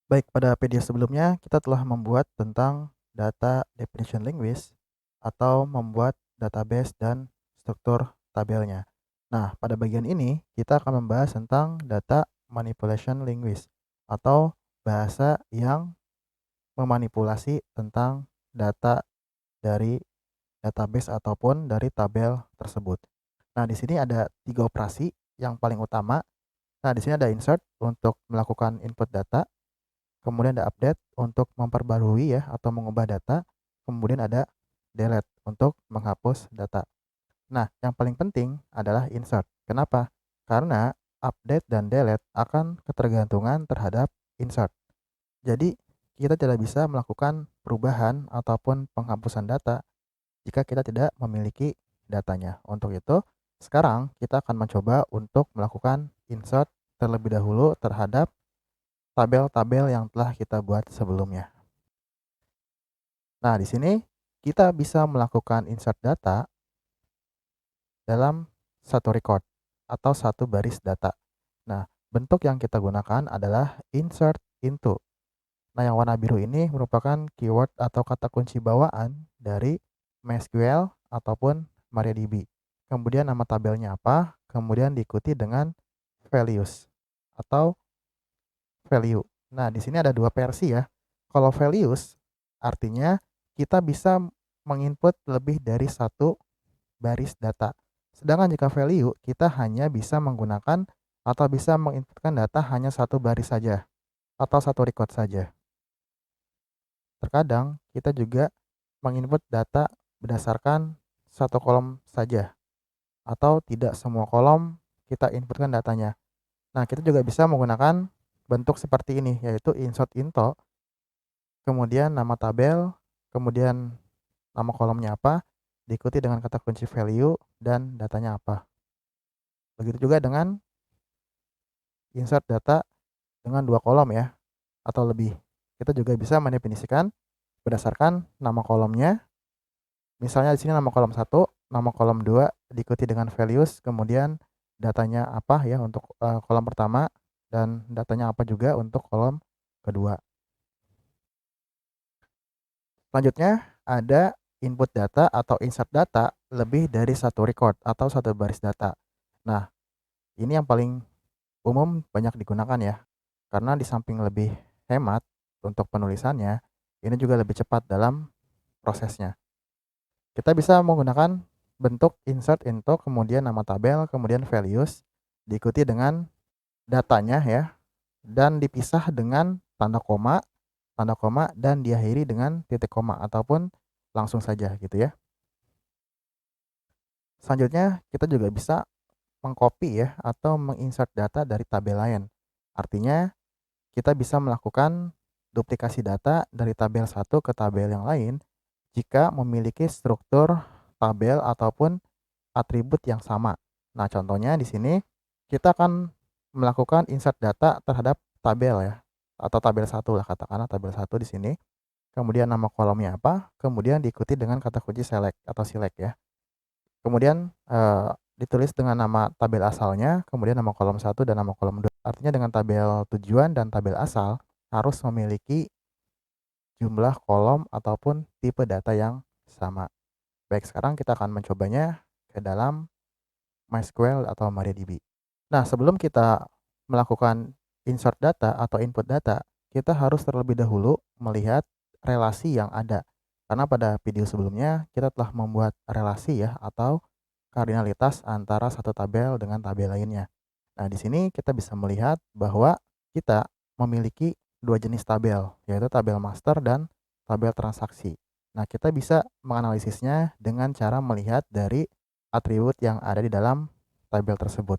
Baik, pada video sebelumnya kita telah membuat tentang data definition linguist atau membuat database dan struktur tabelnya. Nah, pada bagian ini kita akan membahas tentang data manipulation linguist atau bahasa yang memanipulasi tentang data dari database ataupun dari tabel tersebut. Nah, di sini ada 3 operasi yang paling utama. Nah, di sini ada insert untuk melakukan input data. Kemudian ada update untuk memperbarui ya atau mengubah data. Kemudian ada delete untuk menghapus data. Nah, yang paling penting adalah insert. Kenapa? Karena update dan delete akan ketergantungan terhadap insert. Jadi, kita tidak bisa melakukan perubahan ataupun penghapusan data jika kita tidak memiliki datanya. Untuk itu, sekarang kita akan mencoba untuk melakukan insert terlebih dahulu terhadap tabel-tabel yang telah kita buat sebelumnya. Nah, di sini kita bisa melakukan insert data dalam satu record atau satu baris data. Nah, bentuk yang kita gunakan adalah insert into. Nah, yang warna biru ini merupakan keyword atau kata kunci bawaan dari MySQL ataupun MariaDB. Kemudian nama tabelnya apa? Kemudian diikuti dengan values atau value. Nah, di sini ada 2 versi ya. Kalau values artinya kita bisa menginput lebih dari satu baris data. Sedangkan jika value kita hanya bisa menggunakan atau bisa menginputkan data hanya satu baris saja atau satu record saja. Terkadang kita juga menginput data berdasarkan satu kolom saja atau tidak semua kolom kita inputkan datanya. Nah, kita juga bisa menggunakan bentuk seperti ini yaitu insert into, kemudian nama tabel, kemudian nama kolomnya apa, diikuti dengan kata kunci value dan datanya apa. Begitu juga dengan insert data dengan 2 kolom ya atau lebih. Kita juga bisa mendefinisikan berdasarkan nama kolomnya. Misalnya di sini nama kolom 1, nama kolom 2 diikuti dengan values, kemudian datanya apa ya untuk kolom pertama dan datanya apa juga untuk kolom kedua. Selanjutnya ada input data atau insert data lebih dari satu record atau satu baris data. Nah, ini yang paling umum banyak digunakan ya. Karena di samping lebih hemat untuk penulisannya, ini juga lebih cepat dalam prosesnya. Kita bisa menggunakan bentuk insert into, kemudian nama tabel, kemudian values, diikuti dengan datanya ya, dan dipisah dengan tanda koma, dan diakhiri dengan titik koma ataupun langsung saja gitu ya. Selanjutnya kita juga bisa mengcopy ya atau menginsert data dari tabel lain. Artinya kita bisa melakukan duplikasi data dari tabel satu ke tabel yang lain jika memiliki struktur tabel ataupun atribut yang sama. Nah, contohnya di sini kita akan melakukan insert data terhadap tabel ya atau tabel satu lah, katakanlah tabel satu di sini. Kemudian nama kolomnya apa? Kemudian diikuti dengan kata kunci select atau select ya. Kemudian ditulis dengan nama tabel asalnya, kemudian nama kolom satu dan nama kolom 2. Artinya dengan tabel tujuan dan tabel asal harus memiliki jumlah kolom ataupun tipe data yang sama. Baik, sekarang kita akan mencobanya ke dalam MySQL atau MariaDB. Nah, sebelum kita melakukan insert data atau input data, kita harus terlebih dahulu melihat relasi yang ada. Karena pada video sebelumnya kita telah membuat relasi ya atau kardinalitas antara satu tabel dengan tabel lainnya. Nah, di sini kita bisa melihat bahwa kita memiliki 2 jenis tabel, yaitu tabel master dan tabel transaksi. Nah, kita bisa menganalisisnya dengan cara melihat dari atribut yang ada di dalam tabel tersebut.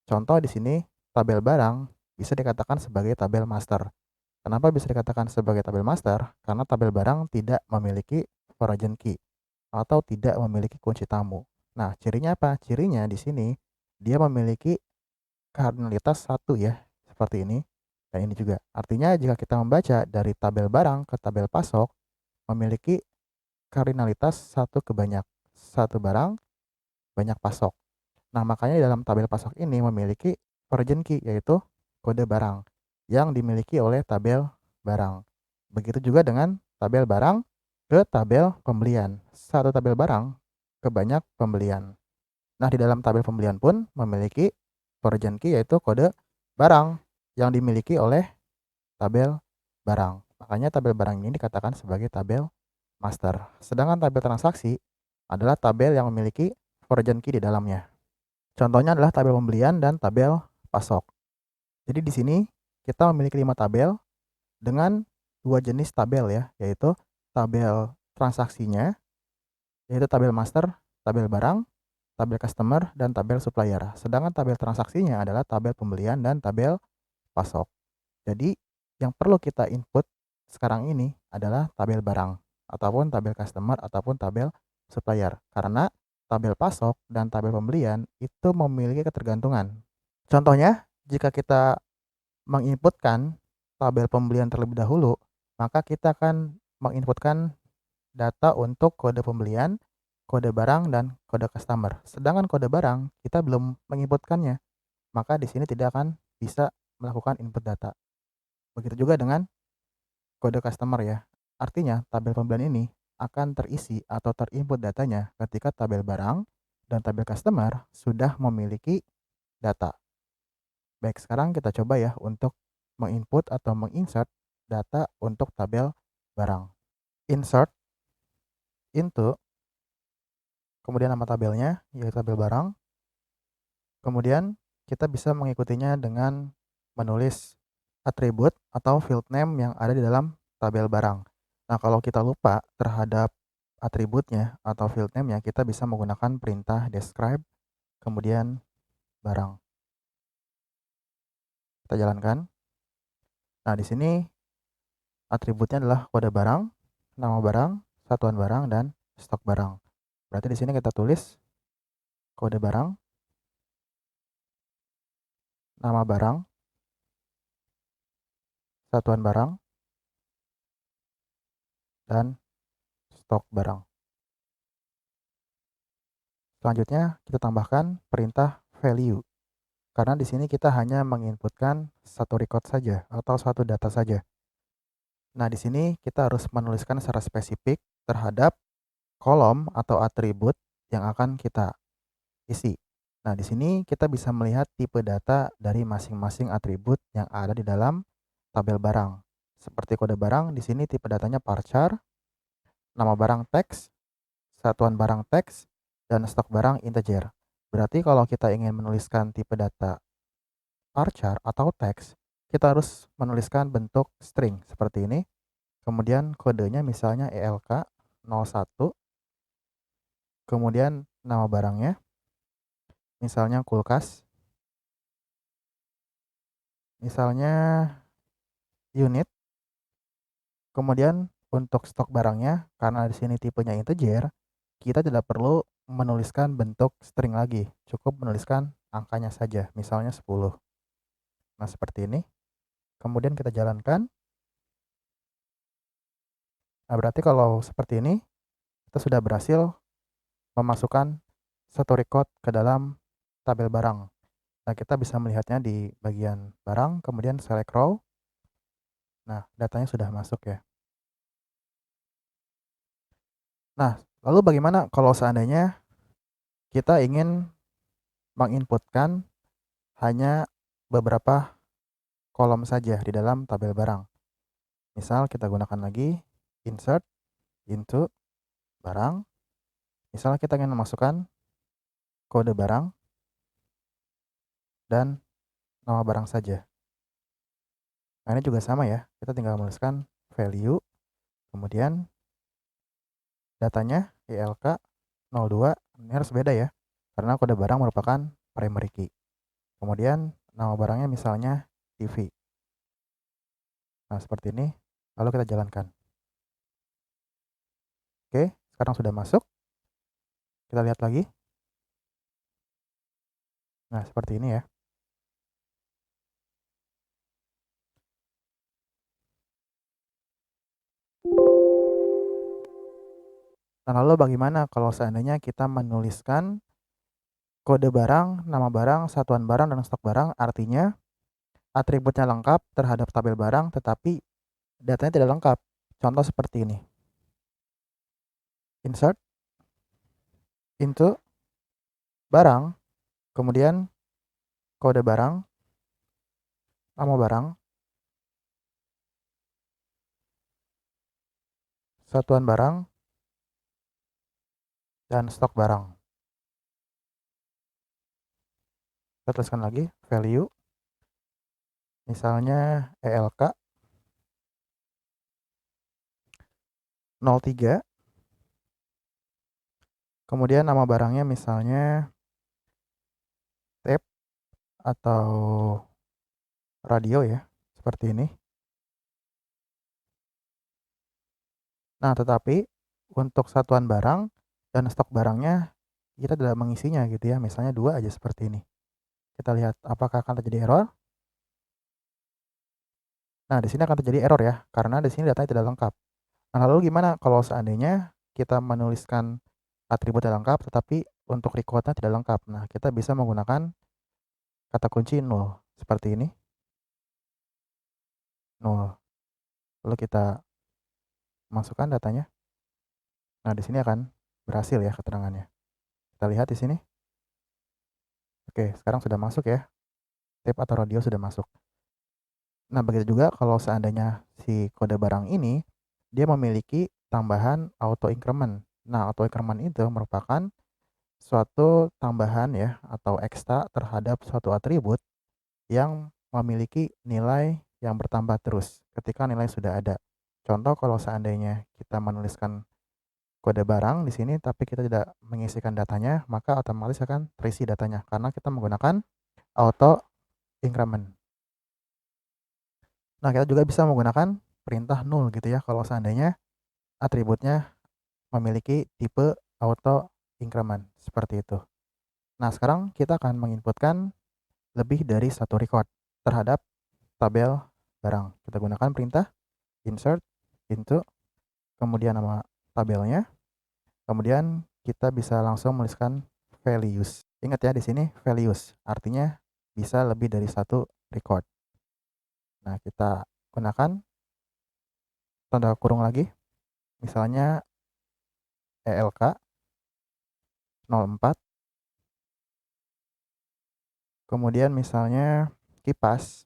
Contoh di sini, tabel barang bisa dikatakan sebagai tabel master. Kenapa bisa dikatakan sebagai tabel master? Karena tabel barang tidak memiliki foreign key atau tidak memiliki kunci tamu. Nah, cirinya apa? Cirinya di sini dia memiliki kardinalitas satu ya, seperti ini dan ini juga. Artinya jika kita membaca dari tabel barang ke tabel pasok memiliki kardinalitas satu ke banyak. Satu barang, banyak pasok. Nah, makanya dalam tabel pasok ini memiliki origin key yaitu kode barang yang dimiliki oleh tabel barang. Begitu juga dengan tabel barang ke tabel pembelian. Satu tabel barang ke banyak pembelian. Nah, di dalam tabel pembelian pun memiliki foreign key yaitu kode barang yang dimiliki oleh tabel barang. Makanya tabel barang ini dikatakan sebagai tabel master. Sedangkan tabel transaksi adalah tabel yang memiliki foreign key di dalamnya. Contohnya adalah tabel pembelian dan tabel pasok. Jadi di sini kita memiliki 5 tabel dengan 2 jenis tabel ya, yaitu tabel transaksinya, yaitu tabel master, tabel barang, tabel customer, dan tabel supplier. Sedangkan tabel transaksinya adalah tabel pembelian dan tabel pasok. Jadi yang perlu kita input sekarang ini adalah tabel barang, ataupun tabel customer, ataupun tabel supplier. Karena tabel pasok dan tabel pembelian itu memiliki ketergantungan. Contohnya, jika kita menginputkan tabel pembelian terlebih dahulu, maka kita akan menginputkan data untuk kode pembelian, kode barang, dan kode customer. Sedangkan kode barang kita belum menginputkannya, maka di sini tidak akan bisa melakukan input data. Begitu juga dengan kode customer ya. Artinya tabel pembelian ini akan terisi atau terinput datanya ketika tabel barang dan tabel customer sudah memiliki data. Baik, sekarang kita coba ya untuk menginput atau menginsert data untuk tabel barang. Insert into, kemudian nama tabelnya yaitu tabel barang. Kemudian kita bisa mengikutinya dengan menulis atribut atau field name yang ada di dalam tabel barang. Nah, kalau kita lupa terhadap atributnya atau field name-nya, kita bisa menggunakan perintah describe kemudian barang. Kita jalankan. Nah, di sini atributnya adalah kode barang, nama barang, satuan barang, dan stok barang. Berarti di sini kita tulis kode barang, nama barang, satuan barang, dan stok barang. Selanjutnya kita tambahkan perintah value. Karena di sini kita hanya menginputkan satu record saja atau satu data saja. Nah, di sini kita harus menuliskan secara spesifik terhadap kolom atau atribut yang akan kita isi. Nah, di sini kita bisa melihat tipe data dari masing-masing atribut yang ada di dalam tabel barang. Seperti kode barang, di sini tipe datanya varchar, nama barang teks, satuan barang teks, dan stok barang integer. Berarti kalau kita ingin menuliskan tipe data varchar atau teks, kita harus menuliskan bentuk string seperti ini. Kemudian kodenya misalnya ELK 01, kemudian nama barangnya misalnya kulkas, misalnya unit. Kemudian untuk stok barangnya, karena di sini tipenya integer, kita tidak perlu menuliskan bentuk string lagi, cukup menuliskan angkanya saja, misalnya 10. Nah, seperti ini. Kemudian kita jalankan. Nah, berarti kalau seperti ini, kita sudah berhasil memasukkan satu record ke dalam tabel barang. Nah, kita bisa melihatnya di bagian barang, kemudian select row. Nah, datanya sudah masuk ya. Nah, lalu bagaimana kalau seandainya kita ingin menginputkan hanya beberapa kolom saja di dalam tabel barang? Misal kita gunakan lagi insert into barang. Misalnya kita ingin memasukkan kode barang dan nama barang saja. Nah, ini juga sama ya. Kita tinggal menuliskan value, kemudian datanya ELK 02. Ini harus beda ya, karena kode barang merupakan primary key. Kemudian nama barangnya misalnya TV. Nah, seperti ini. Lalu kita jalankan. Oke, sekarang sudah masuk. Kita lihat lagi. Nah, seperti ini ya. Nah, lalu bagaimana kalau seandainya kita menuliskan kode barang, nama barang, satuan barang, dan stok barang, artinya atributnya lengkap terhadap tabel barang, tetapi datanya tidak lengkap. Contoh seperti ini. Insert into barang, kemudian kode barang, nama barang, satuan barang, dan stok barang. Kita tuliskan lagi value, misalnya ELK 03, kemudian nama barangnya misalnya tape atau radio ya, seperti ini. Nah, tetapi untuk satuan barang dan stok barangnya kita tidak mengisinya gitu ya, misalnya 2 aja seperti ini. Kita lihat apakah akan terjadi error. Nah, di sini akan terjadi error ya, karena di sini datanya tidak lengkap. Nah, lalu gimana kalau seandainya kita menuliskan atribut yang lengkap, tetapi untuk recordnya tidak lengkap? Nah, kita bisa menggunakan kata kunci null, seperti ini, null. Lalu kita masukkan datanya. Nah, di sini akan berhasil ya keterangannya. Kita lihat di sini. Oke, sekarang sudah masuk ya. Tape atau radio sudah masuk. Nah, begitu juga kalau seandainya si kode barang ini dia memiliki tambahan auto increment. Nah, auto increment itu merupakan suatu tambahan ya atau ekstra terhadap suatu atribut yang memiliki nilai yang bertambah terus ketika nilai sudah ada. Contoh kalau seandainya kita menuliskan kode barang di sini tapi kita tidak mengisikan datanya, maka otomatis akan terisi datanya karena kita menggunakan auto increment. Nah, kita juga bisa menggunakan perintah null gitu ya kalau seandainya atributnya memiliki tipe auto increment seperti itu. Nah, sekarang kita akan menginputkan lebih dari satu record terhadap tabel barang. Kita gunakan perintah insert into, kemudian nama tabelnya, kemudian kita bisa langsung menuliskan values. Ingat ya di sini values artinya bisa lebih dari satu record. Nah, kita gunakan tanda kurung lagi, misalnya ELK 04, kemudian misalnya kipas,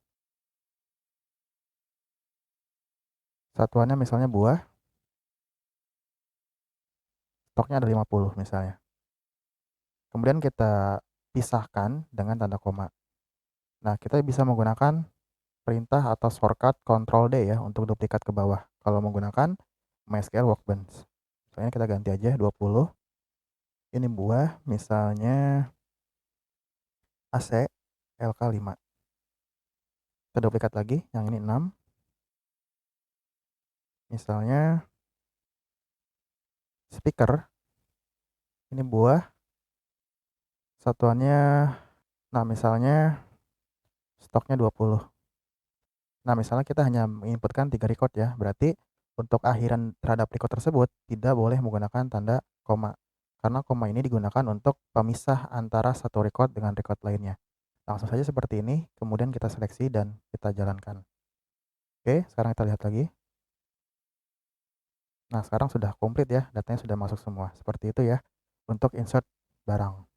satuannya misalnya buah, stoknya ada 50 misalnya. Kemudian kita pisahkan dengan tanda koma. Nah, kita bisa menggunakan perintah atau shortcut Ctrl D ya untuk duplikat ke bawah kalau menggunakan MySQL Workbench. Misalnya kita ganti aja 20. Ini buah misalnya AC LK 5. Kita duplikat lagi yang ini 6. Misalnya speaker. Ini buah satuannya, nah misalnya stoknya 20. Nah, misalnya kita hanya menginputkan 3 record ya, berarti untuk akhiran terhadap record tersebut tidak boleh menggunakan tanda koma. Karena koma ini digunakan untuk pemisah antara satu record dengan record lainnya. Langsung saja seperti ini, kemudian kita seleksi dan kita jalankan. Oke, sekarang kita lihat lagi. Nah, sekarang sudah komplit ya, datanya sudah masuk semua. Seperti itu ya, untuk insert barang.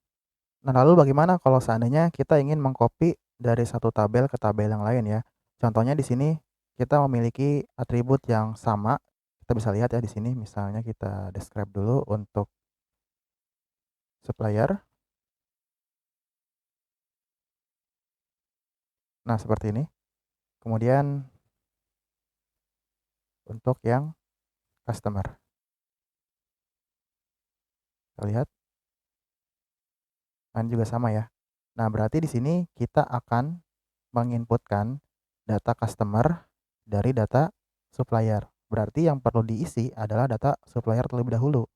Nah, lalu bagaimana kalau seandainya kita ingin mengcopy dari satu tabel ke tabel yang lain ya? Contohnya di sini kita memiliki atribut yang sama. Kita bisa lihat ya di sini, misalnya kita describe dulu untuk supplier. Nah, seperti ini. Kemudian untuk yang customer. Kita lihat, kan juga sama ya. Nah, berarti di sini kita akan menginputkan data customer dari data supplier. Berarti yang perlu diisi adalah data supplier terlebih dahulu.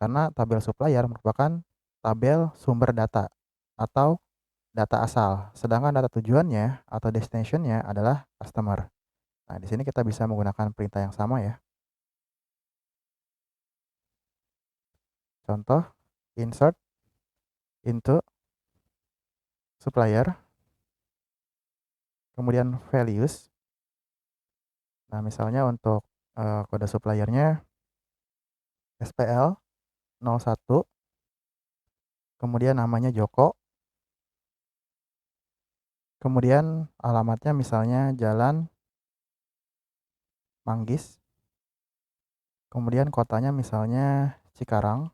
Karena tabel supplier merupakan tabel sumber data atau data asal. Sedangkan data tujuannya atau destination-nya adalah customer. Nah, di sini kita bisa menggunakan perintah yang sama ya. Contoh, insert into supplier, kemudian values, Nah, misalnya untuk kode suppliernya SPL01, kemudian namanya Joko, kemudian alamatnya misalnya Jalan Manggis, kemudian kotanya misalnya Cikarang,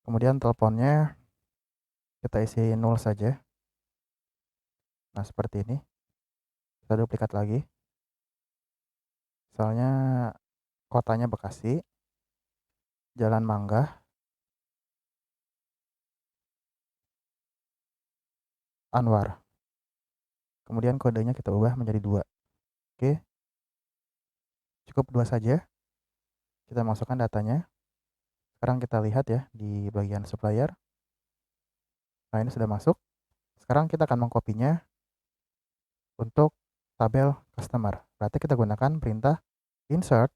kemudian teleponnya kita isi 0 saja. Nah, seperti ini. Kita duplikat lagi. Misalnya kotanya Bekasi, Jalan Mangga, Anwar. Kemudian kodenya kita ubah menjadi 2. Oke, cukup 2 saja. Kita masukkan datanya. Sekarang kita lihat ya di bagian supplier. Nah, ini sudah masuk. Sekarang kita akan mengkopinya untuk tabel customer. Berarti kita gunakan perintah insert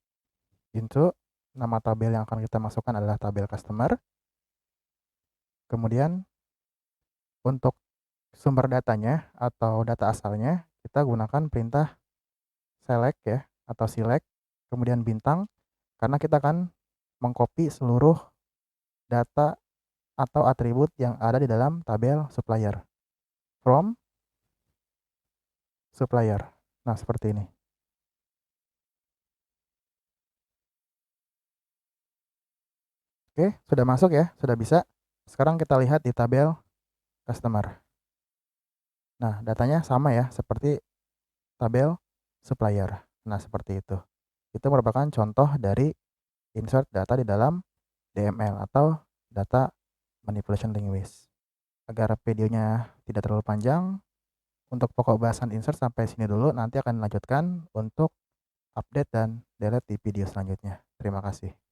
into, nama tabel yang akan kita masukkan adalah tabel customer. Kemudian untuk sumber datanya atau data asalnya, kita gunakan perintah select ya, atau select, kemudian bintang, karena kita akan mengcopy seluruh data atau atribut yang ada di dalam tabel supplier. From supplier. Nah, seperti ini. Oke, sudah masuk ya, sudah bisa. Sekarang kita lihat di tabel customer. Nah, datanya sama ya, seperti tabel supplier. Nah, seperti itu. Itu merupakan contoh dari insert data di dalam DML atau Data Manipulation Language. Agar videonya tidak terlalu panjang, untuk pokok bahasan insert sampai sini dulu, nanti akan dilanjutkan untuk update dan delete di video selanjutnya. Terima kasih.